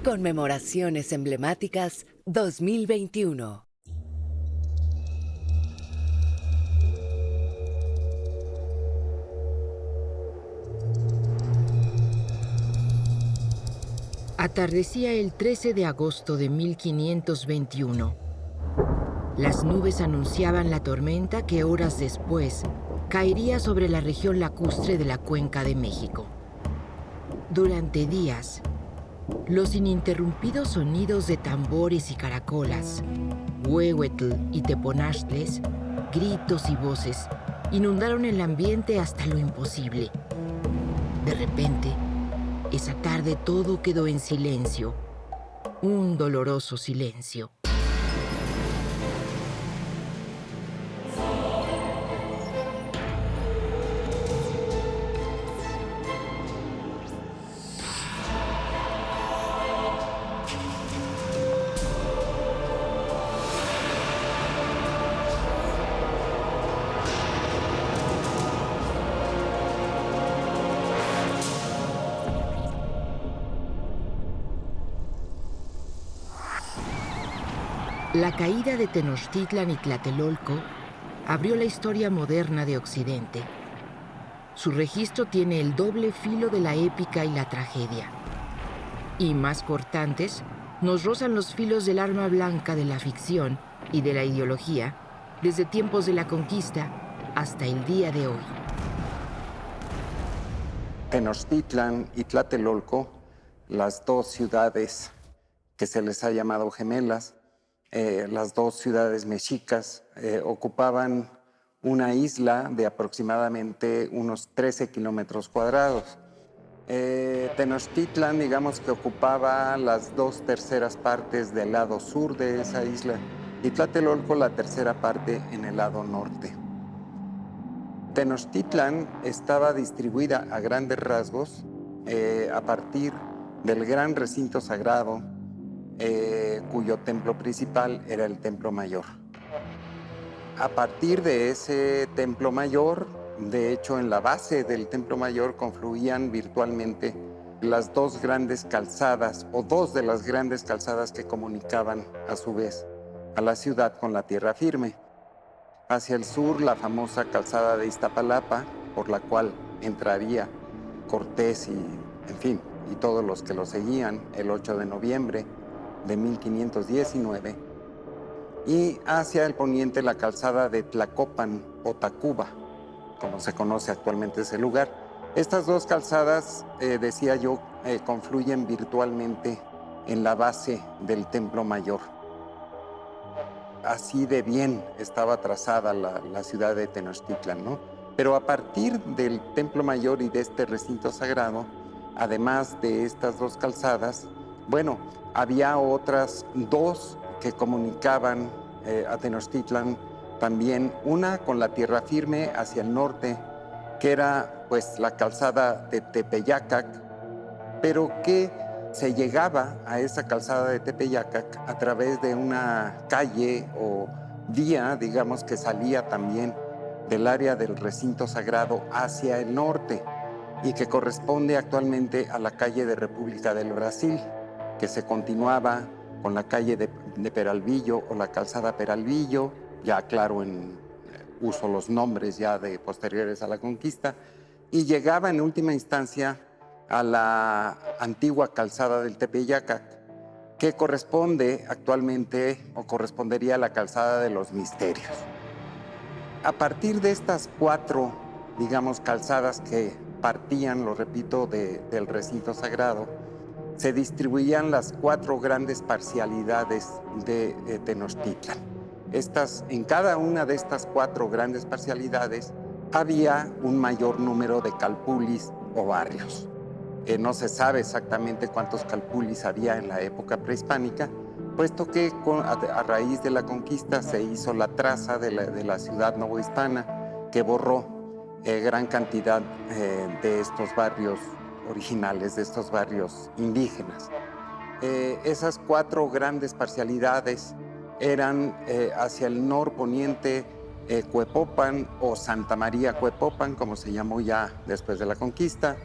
Conmemoraciones emblemáticas 2021. Atardecía el 13 de agosto de 1521. Las nubes anunciaban la tormenta que horas después caería sobre la región lacustre de la Cuenca de México. Durante días, los ininterrumpidos sonidos de tambores y caracolas, huehuetl y teponaztles, gritos y voces, inundaron el ambiente hasta lo imposible. De repente, esa tarde todo quedó en silencio, un doloroso silencio. La caída de Tenochtitlan y Tlatelolco abrió la historia moderna de Occidente. Su registro tiene el doble filo de la épica y la tragedia. Y más cortantes, nos rozan los filos del arma blanca de la ficción y de la ideología desde tiempos de la conquista hasta el día de hoy. Tenochtitlan y Tlatelolco, las dos ciudades que se les ha llamado gemelas, las dos ciudades mexicas, ocupaban una isla de aproximadamente unos 13 kilómetros cuadrados. Tenochtitlan, digamos que ocupaba las 2/3 partes del lado sur de esa isla y Tlatelolco la tercera parte en el lado norte. Tenochtitlan estaba distribuida a grandes rasgos a partir del gran recinto sagrado, cuyo templo principal era el Templo Mayor. A partir de ese Templo Mayor, de hecho en la base del Templo Mayor confluían virtualmente las dos grandes calzadas, o dos de las grandes calzadas que comunicaban a su vez a la ciudad con la tierra firme. Hacia el sur, la famosa calzada de Iztapalapa, por la cual entraría Cortés y todos los que lo seguían el 8 de noviembre de 1519, y hacia el poniente la calzada de Tlacopan o Tacuba, como se conoce actualmente ese lugar. Estas dos calzadas, decía yo, confluyen virtualmente en la base del Templo Mayor. Así de bien estaba trazada la ciudad de Tenochtitlan, ¿no? Pero a partir del Templo Mayor y de este recinto sagrado, además de estas dos calzadas, bueno, había otras dos que comunicaban a Tenochtitlan también, una con la tierra firme hacia el norte, que era pues la calzada de Tepeyacac, pero que se llegaba a esa calzada de Tepeyacac a través de una calle o vía, digamos, que salía también del área del recinto sagrado hacia el norte y que corresponde actualmente a la calle de República del Brasil, que se continuaba con la calle de Peralvillo o la calzada Peralvillo, ya claro, en uso los nombres ya de posteriores a la conquista, y llegaba en última instancia a la antigua calzada del Tepeyacac, que corresponde actualmente o correspondería a la calzada de los Misterios. A partir de estas cuatro, digamos, calzadas que partían, lo repito, del recinto sagrado, se distribuían las cuatro grandes parcialidades de Tenochtitlan. En cada una de estas cuatro grandes parcialidades había un mayor número de calpulis o barrios. No se sabe exactamente cuántos calpulis había en la época prehispánica, puesto que a raíz de la conquista se hizo la traza de la ciudad novohispana, que borró gran cantidad de estos barrios originales, de estos barrios indígenas. Esas cuatro grandes parcialidades eran hacia el norponiente Cuepopan o Santa María Cuepopan, como se llamó ya después de la conquista.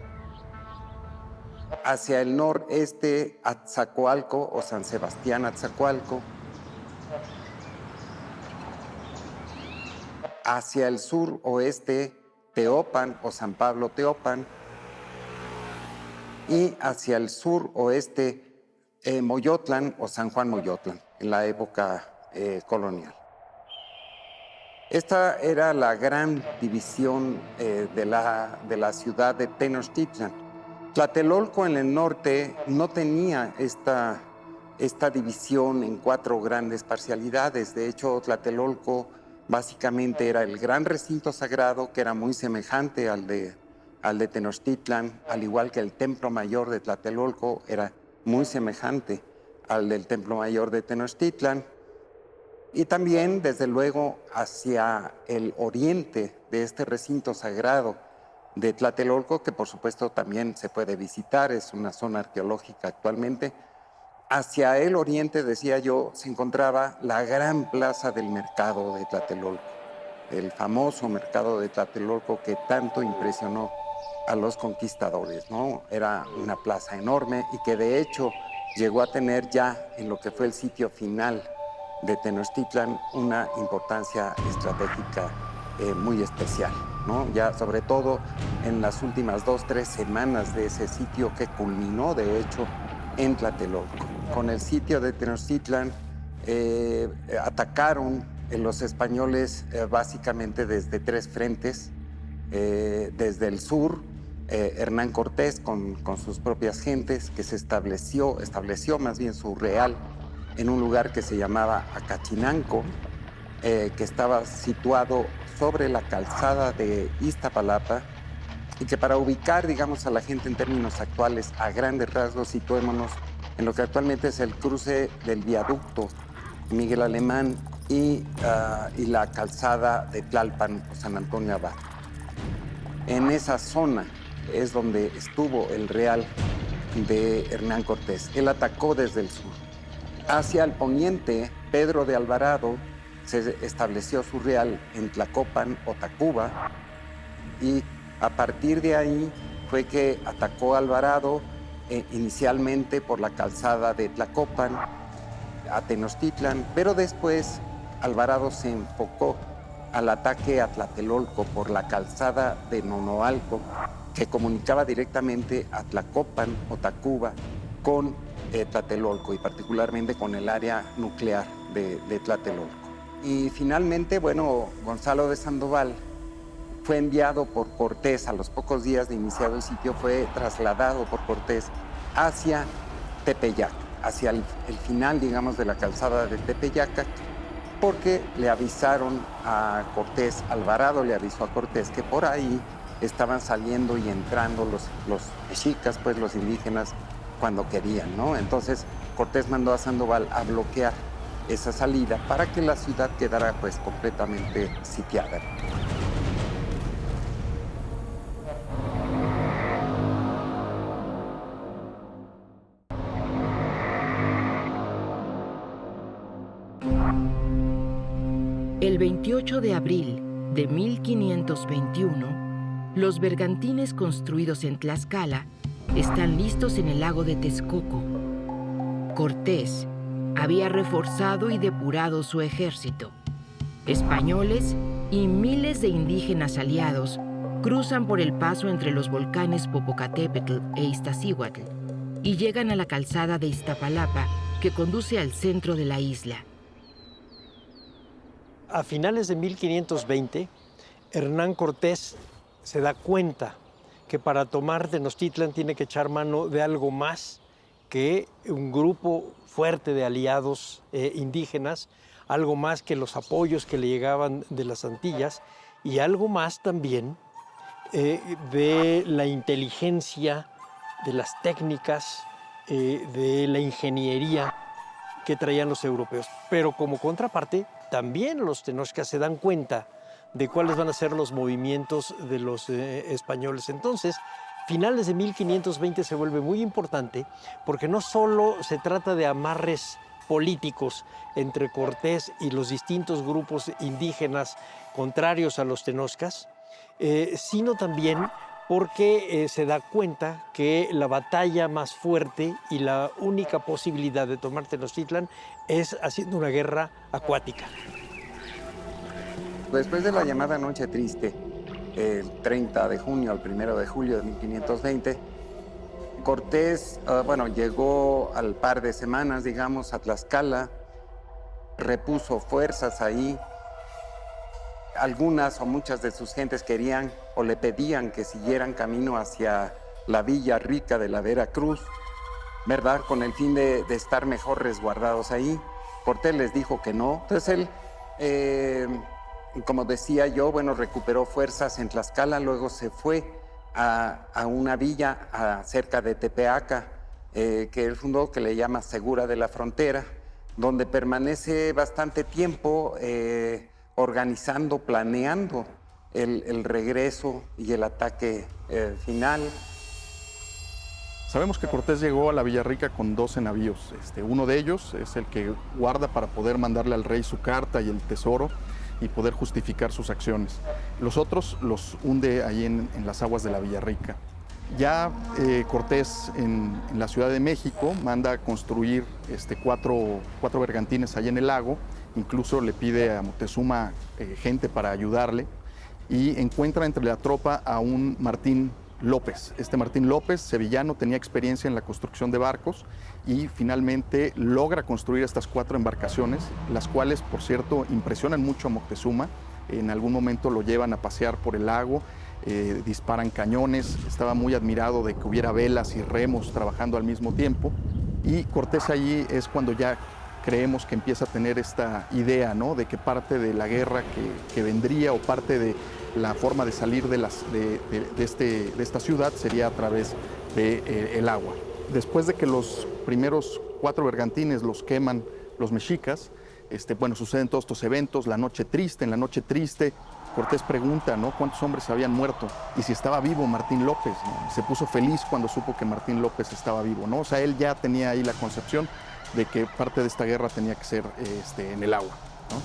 Hacia el noreste, Atzacoalco o San Sebastián Atzacoalco. Hacia el suroeste, Teopan o San Pablo Teopan. Y hacia el suroeste, Moyotlán o San Juan Moyotlán, en la época colonial. Esta era la gran división de la ciudad de Tenochtitlan. Tlatelolco en el norte no tenía esta división en 4 grandes parcialidades. De hecho, Tlatelolco básicamente era el gran recinto sagrado, que era muy semejante al de Tenochtitlan, al igual que el Templo Mayor de Tlatelolco era muy semejante al del Templo Mayor de Tenochtitlan. Y también, desde luego, hacia el oriente de este recinto sagrado de Tlatelolco, que por supuesto también se puede visitar, es una zona arqueológica actualmente. Hacia el oriente, decía yo, se encontraba la gran plaza del mercado de Tlatelolco, el famoso mercado de Tlatelolco que tanto impresionó a los conquistadores, ¿no? Era una plaza enorme y que de hecho llegó a tener ya en lo que fue el sitio final de Tenochtitlan una importancia estratégica muy especial, ¿no? Ya sobre todo en las últimas 2-3 semanas de ese sitio que culminó de hecho en Tlatelolco. Con el sitio de Tenochtitlan atacaron los españoles básicamente desde 3 frentes. Desde el sur, Hernán Cortés con sus propias gentes, que se estableció más bien su real en un lugar que se llamaba Acachinanco, que estaba situado sobre la calzada de Iztapalapa, y que para ubicar, digamos, a la gente en términos actuales, a grandes rasgos, situémonos en lo que actualmente es el cruce del viaducto Miguel Alemán y la calzada de Tlalpan o San Antonio Abad. En esa zona es donde estuvo el real de Hernán Cortés. Él atacó desde el sur. Hacia el poniente, Pedro de Alvarado se estableció su real en Tlacopan o Tacuba, y a partir de ahí fue que atacó Alvarado inicialmente por la calzada de Tlacopan a Tenochtitlan, pero después Alvarado se enfocó al ataque a Tlatelolco por la calzada de Nonoalco, que comunicaba directamente a Tlacopan o Tacuba con Tlatelolco, y particularmente con el área nuclear de Tlatelolco. Y finalmente, bueno, Gonzalo de Sandoval fue enviado por Cortés, a los pocos días de iniciado el sitio, fue trasladado por Cortés hacia Tepeyac, hacia el final, digamos, de la calzada de Tepeyac, porque le avisaron a Cortés, Alvarado le avisó a Cortés que por ahí estaban saliendo y entrando los mexicas, pues los indígenas, cuando querían, ¿no? Entonces Cortés mandó a Sandoval a bloquear esa salida para que la ciudad quedara pues completamente sitiada. El 28 de abril de 1521, los bergantines construidos en Tlaxcala están listos en el lago de Texcoco. Cortés había reforzado y depurado su ejército. Españoles y miles de indígenas aliados cruzan por el paso entre los volcanes Popocatépetl e Iztaccíhuatl y llegan a la calzada de Iztapalapa, que conduce al centro de la isla. A finales de 1520, Hernán Cortés se da cuenta que para tomar Tenochtitlan tiene que echar mano de algo más que un grupo fuerte de aliados indígenas, algo más que los apoyos que le llegaban de las Antillas, y algo más también de la inteligencia, de las técnicas, de la ingeniería que traían los europeos. Pero como contraparte, también los tenochcas se dan cuenta de cuáles van a ser los movimientos de los españoles. Entonces, finales de 1520 se vuelve muy importante, porque no solo se trata de amarres políticos entre Cortés y los distintos grupos indígenas contrarios a los tenochcas, sino también porque se da cuenta que la batalla más fuerte y la única posibilidad de tomar Tenochtitlan es haciendo una guerra acuática. Después de la llamada Noche Triste, el 30 de junio al 1 de julio de 1520, Cortés, llegó al par de semanas, digamos, a Tlaxcala, repuso fuerzas ahí. Algunas o muchas de sus gentes querían o le pedían que siguieran camino hacia la Villa Rica de la Veracruz, ¿verdad? Con el fin de estar mejor resguardados ahí. Cortés les dijo que no. Entonces él, como decía yo, recuperó fuerzas en Tlaxcala, luego se fue a una villa cerca de Tepeaca, que él fundó, que le llama Segura de la Frontera, donde permanece bastante tiempo organizando, planeando el regreso y el ataque final. Sabemos que Cortés llegó a la Villarrica con 12 navíos. Uno de ellos es el que guarda para poder mandarle al rey su carta y el tesoro y poder justificar sus acciones. Los otros los hunde ahí en las aguas de la Villarrica. Ya Cortés en la Ciudad de México manda a construir cuatro bergantines ahí en el lago. Incluso le pide a Moctezuma gente para ayudarle y encuentra entre la tropa a un Martín López. Este Martín López, sevillano, tenía experiencia en la construcción de barcos y finalmente logra construir estas 4 embarcaciones, las cuales, por cierto, impresionan mucho a Moctezuma. En algún momento lo llevan a pasear por el lago, disparan cañones, estaba muy admirado de que hubiera velas y remos trabajando al mismo tiempo, y Cortés allí es cuando ya creemos que empieza a tener esta idea, ¿no?, de que parte de la guerra que vendría o parte de la forma de salir de esta ciudad sería a través del agua. Después de que los primeros 4 bergantines los queman los mexicas, suceden todos estos eventos, la Noche Triste. En la Noche Triste, Cortés pregunta, ¿no?, cuántos hombres habían muerto y si estaba vivo Martín López, ¿no? Se puso feliz cuando supo que Martín López estaba vivo, ¿no? O sea, él ya tenía ahí la concepción de que parte de esta guerra tenía que ser en el agua, ¿no?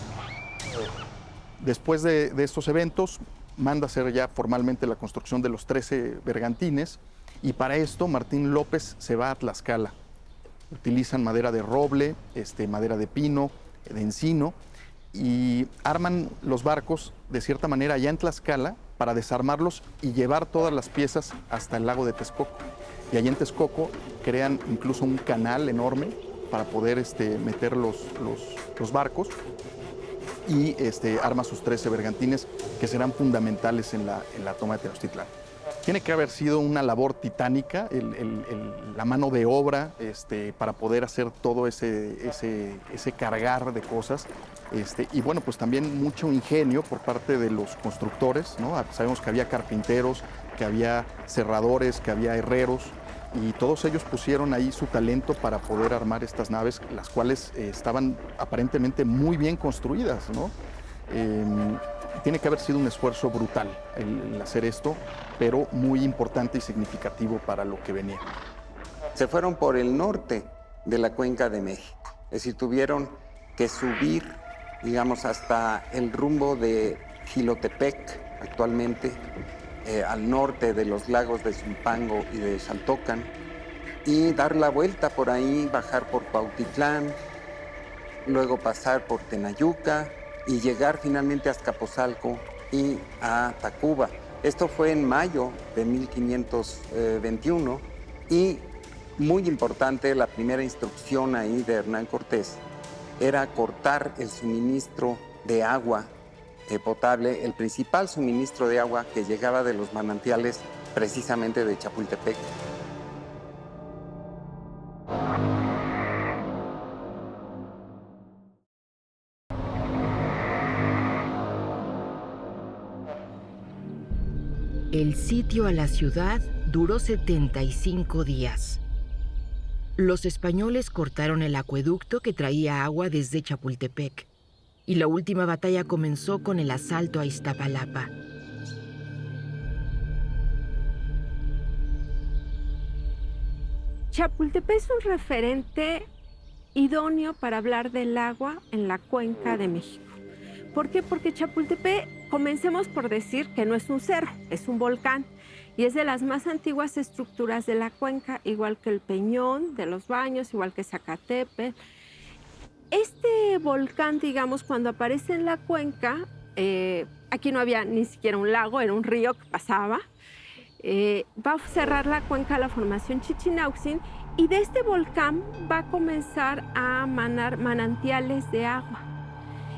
Después de estos eventos, manda hacer ya formalmente la construcción de los 13 bergantines, y para esto Martín López se va a Tlaxcala. Utilizan madera de roble, madera de pino, de encino, y arman los barcos de cierta manera allá en Tlaxcala para desarmarlos y llevar todas las piezas hasta el lago de Texcoco. Y allá en Texcoco crean incluso un canal enorme para poder meter los barcos, y arma sus 13 bergantines que serán fundamentales en la toma de Tenochtitlán. Tiene que haber sido una labor titánica, la mano de obra para poder hacer todo ese cargar de cosas. Y bueno, pues también mucho ingenio por parte de los constructores, ¿no? Sabemos que había carpinteros, que había cerradores, que había herreros, y todos ellos pusieron ahí su talento para poder armar estas naves, las cuales estaban aparentemente muy bien construidas, ¿no? Tiene que haber sido un esfuerzo brutal el hacer esto, pero muy importante y significativo para lo que venía. Se fueron por el norte de la Cuenca de México, es decir, tuvieron que subir, digamos, hasta el rumbo de Jilotepec, actualmente, al norte de los lagos de Zumpango y de Xaltocan, y dar la vuelta por ahí, bajar por Cuautitlán, luego pasar por Tenayuca y llegar finalmente a Azcapotzalco y a Tacuba. Esto fue en mayo de 1521, y muy importante, la primera instrucción ahí de Hernán Cortés era cortar el suministro de agua potable, el principal suministro de agua que llegaba de los manantiales precisamente de Chapultepec. El sitio a la ciudad duró 75 días. Los españoles cortaron el acueducto que traía agua desde Chapultepec, y la última batalla comenzó con el asalto a Iztapalapa. Chapultepec es un referente idóneo para hablar del agua en la Cuenca de México. ¿Por qué? Porque Chapultepec, comencemos por decir que no es un cerro, es un volcán. y es de las más antiguas estructuras de la cuenca, igual que el Peñón de los Baños, igual que Zacatepetl. Este volcán, digamos, cuando aparece en la cuenca, aquí no había ni siquiera un lago, era un río que pasaba, va a cerrar la cuenca la formación Chichinautzin, y de este volcán va a comenzar a manar manantiales de agua,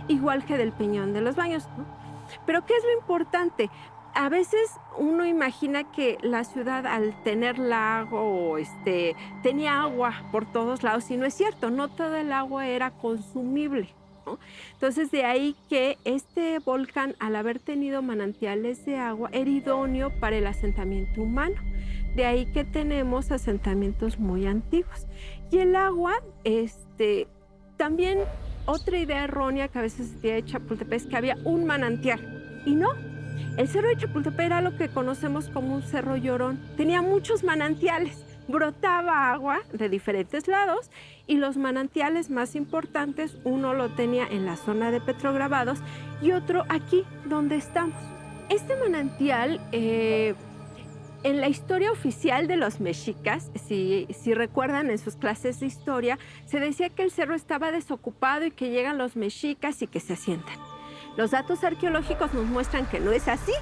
igual que del Peñón de los Baños, ¿no? Pero ¿qué es lo importante? A veces uno imagina que la ciudad, al tener lago, tenía agua por todos lados, y no es cierto, no todo el agua era consumible, ¿no? Entonces, de ahí que este volcán, al haber tenido manantiales de agua, era idóneo para el asentamiento humano. De ahí que tenemos asentamientos muy antiguos. Y el agua, también otra idea errónea que a veces se tiene de Chapultepec es que había un manantial, y no. El cerro de Chapultepec era lo que conocemos como un cerro llorón. Tenía muchos manantiales, brotaba agua de diferentes lados, y los manantiales más importantes, uno lo tenía en la zona de Petrograbados y otro aquí donde estamos. Este manantial, en la historia oficial de los mexicas, si recuerdan en sus clases de historia, se decía que el cerro estaba desocupado y que llegan los mexicas y que se asientan. Los datos arqueológicos nos muestran que no es así,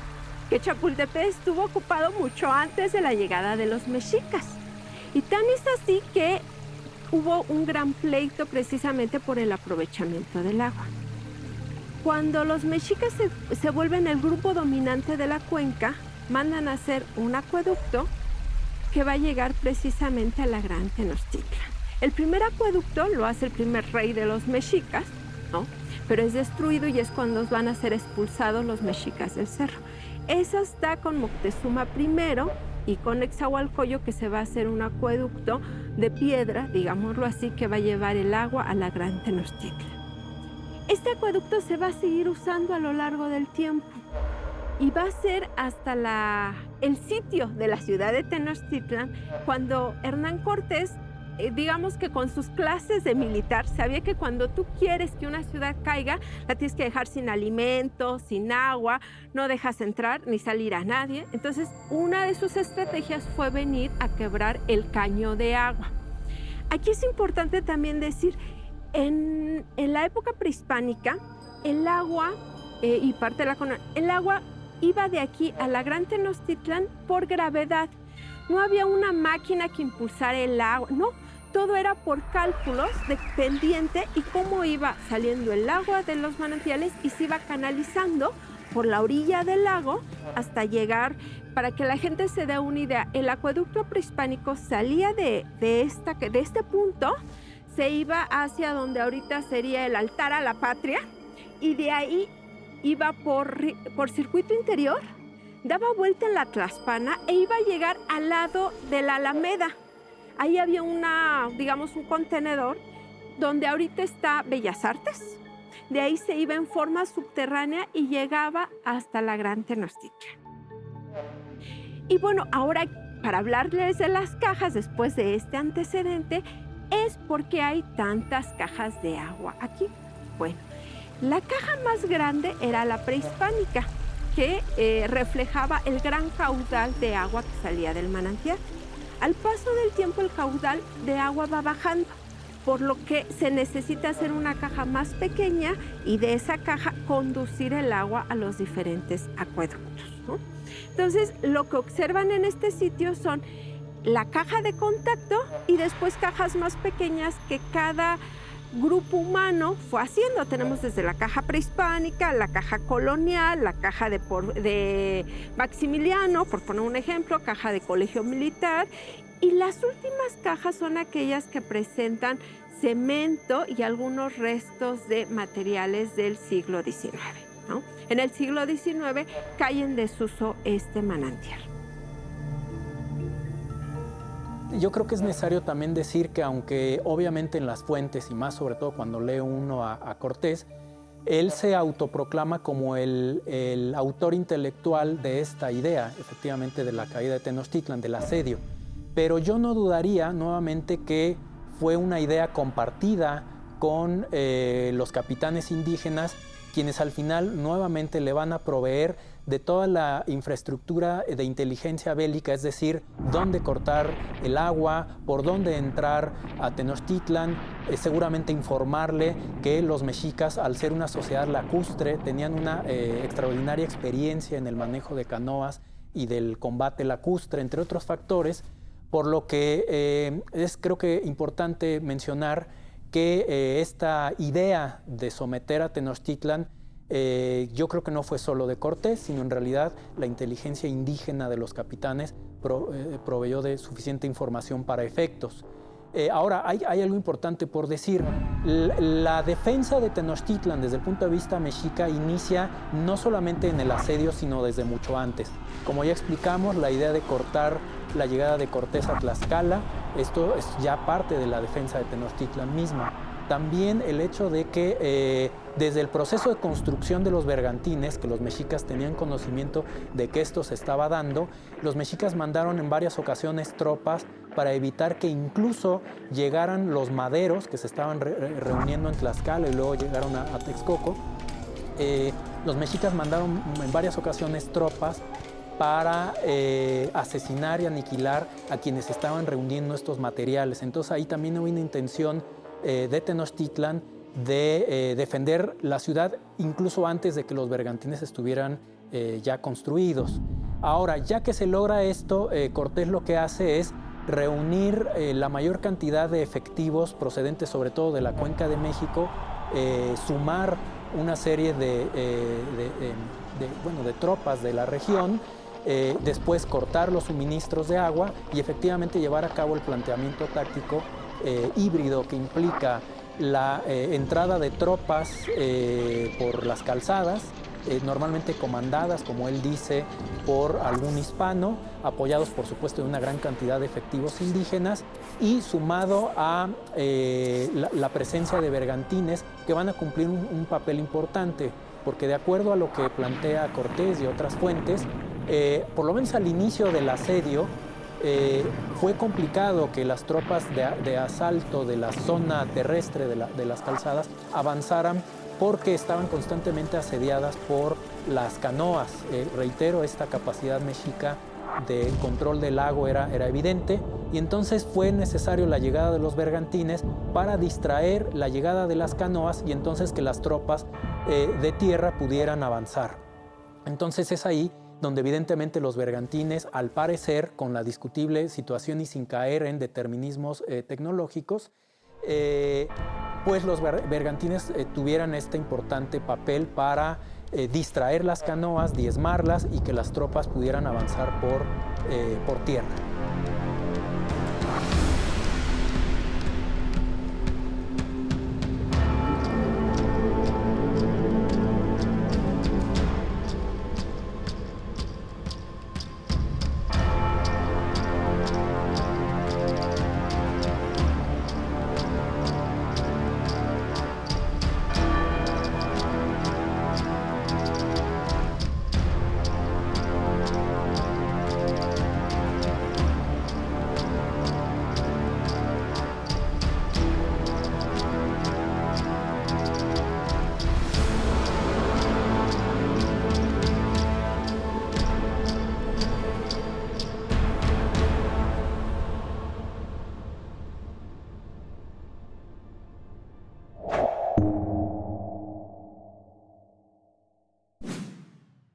que Chapultepec estuvo ocupado mucho antes de la llegada de los mexicas. Y tan es así que hubo un gran pleito precisamente por el aprovechamiento del agua. Cuando los mexicas se vuelven el grupo dominante de la cuenca, mandan a hacer un acueducto que va a llegar precisamente a la Gran Tenochtitlan. El primer acueducto lo hace el primer rey de los mexicas, ¿no? Pero es destruido, y es cuando van a ser expulsados los mexicas del cerro. Es hasta con Moctezuma I y con Nezahualcóyotl que se va a hacer un acueducto de piedra, digámoslo así, que va a llevar el agua a la Gran Tenochtitlan. Este acueducto se va a seguir usando a lo largo del tiempo, y va a ser hasta el sitio de la ciudad de Tenochtitlan, cuando Hernán Cortés, digamos que con sus clases de militar, sabía que cuando tú quieres que una ciudad caiga, la tienes que dejar sin alimentos, sin agua, no dejas entrar ni salir a nadie. Entonces, una de sus estrategias fue venir a quebrar el caño de agua. Aquí es importante también decir, en la época prehispánica, el agua y parte de la colonia, el agua iba de aquí a la Gran Tenochtitlan por gravedad. No había una máquina que impulsara el agua, no, todo era por cálculos de pendiente y cómo iba saliendo el agua de los manantiales, y se iba canalizando por la orilla del lago hasta llegar, para que la gente se dé una idea, el acueducto prehispánico salía de este punto, se iba hacia donde ahorita sería el altar a la patria, y de ahí iba por circuito interior, daba vuelta en la Tlaxpana e iba a llegar al lado de la Alameda. Ahí había un contenedor donde ahorita está Bellas Artes. De ahí se iba en forma subterránea y llegaba hasta la Gran Tenochtitlan. Y bueno, ahora para hablarles de las cajas, después de este antecedente, es porque hay tantas cajas de agua aquí. Bueno, la caja más grande era la prehispánica, que reflejaba el gran caudal de agua que salía del manantial. Al paso del tiempo, el caudal de agua va bajando, por lo que se necesita hacer una caja más pequeña y de esa caja conducir el agua a los diferentes acueductos, ¿no? Entonces, lo que observan en este sitio son la caja de contacto y después cajas más pequeñas que cada grupo humano fue haciendo. Tenemos desde la caja prehispánica, la caja colonial, la caja de Maximiliano, por poner un ejemplo, caja de colegio militar, y las últimas cajas son aquellas que presentan cemento y algunos restos de materiales del siglo XIX, ¿no? En el siglo XIX cae en desuso este manantial. Yo creo que es necesario también decir que aunque obviamente en las fuentes, y más sobre todo cuando lee uno a Cortés, él se autoproclama como el autor intelectual de esta idea, efectivamente, de la caída de Tenochtitlan, del asedio. Pero yo no dudaría nuevamente que fue una idea compartida con los capitanes indígenas quienes al final nuevamente le van a proveer de toda la infraestructura de inteligencia bélica, es decir, dónde cortar el agua, por dónde entrar a Tenochtitlan, seguramente informarle que los mexicas, al ser una sociedad lacustre, tenían una extraordinaria experiencia en el manejo de canoas y del combate lacustre, entre otros factores, por lo que es creo que importante mencionar que esta idea de someter a Tenochtitlan yo creo que no fue solo de Cortés, sino en realidad la inteligencia indígena de los capitanes proveyó de suficiente información para efectos. Ahora, hay algo importante por decir. La defensa de Tenochtitlan desde el punto de vista mexica inicia no solamente en el asedio, sino desde mucho antes. Como ya explicamos, la idea de cortar la llegada de Cortés a Tlaxcala, esto es ya parte de la defensa de Tenochtitlan misma. También el hecho de que desde el proceso de construcción de los bergantines, que los mexicas tenían conocimiento de que esto se estaba dando, los mexicas mandaron en varias ocasiones tropas para evitar que incluso llegaran los maderos que se estaban reuniendo en Tlaxcala y luego llegaron a Texcoco. Los mexicas mandaron en varias ocasiones tropas para asesinar y aniquilar a quienes estaban reuniendo estos materiales. Entonces ahí también hubo una intención de Tenochtitlan de defender la ciudad incluso antes de que los bergantines estuvieran ya construidos. Ahora, ya que se logra esto, Cortés lo que hace es reunir la mayor cantidad de efectivos procedentes sobre todo de la Cuenca de México, sumar una serie de tropas de la región, después cortar los suministros de agua y efectivamente llevar a cabo el planteamiento táctico híbrido que implica la entrada de tropas por las calzadas, normalmente comandadas, como él dice, por algún hispano, apoyados por supuesto de una gran cantidad de efectivos indígenas y sumado a la presencia de bergantines que van a cumplir un papel importante, porque de acuerdo a lo que plantea Cortés y otras fuentes, por lo menos al inicio del asedio, fue complicado que las tropas de asalto de la zona terrestre de las calzadas avanzaran porque estaban constantemente asediadas por las canoas. Reitero, esta capacidad mexica de control del lago era evidente y entonces fue necesario la llegada de los bergantines para distraer la llegada de las canoas y entonces que las tropas de tierra pudieran avanzar. Entonces es ahí donde evidentemente los bergantines, al parecer, con la discutible situación y sin caer en determinismos tecnológicos, pues los bergantines tuvieran este importante papel para distraer las canoas, diezmarlas y que las tropas pudieran avanzar por tierra.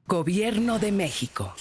Gobierno de México.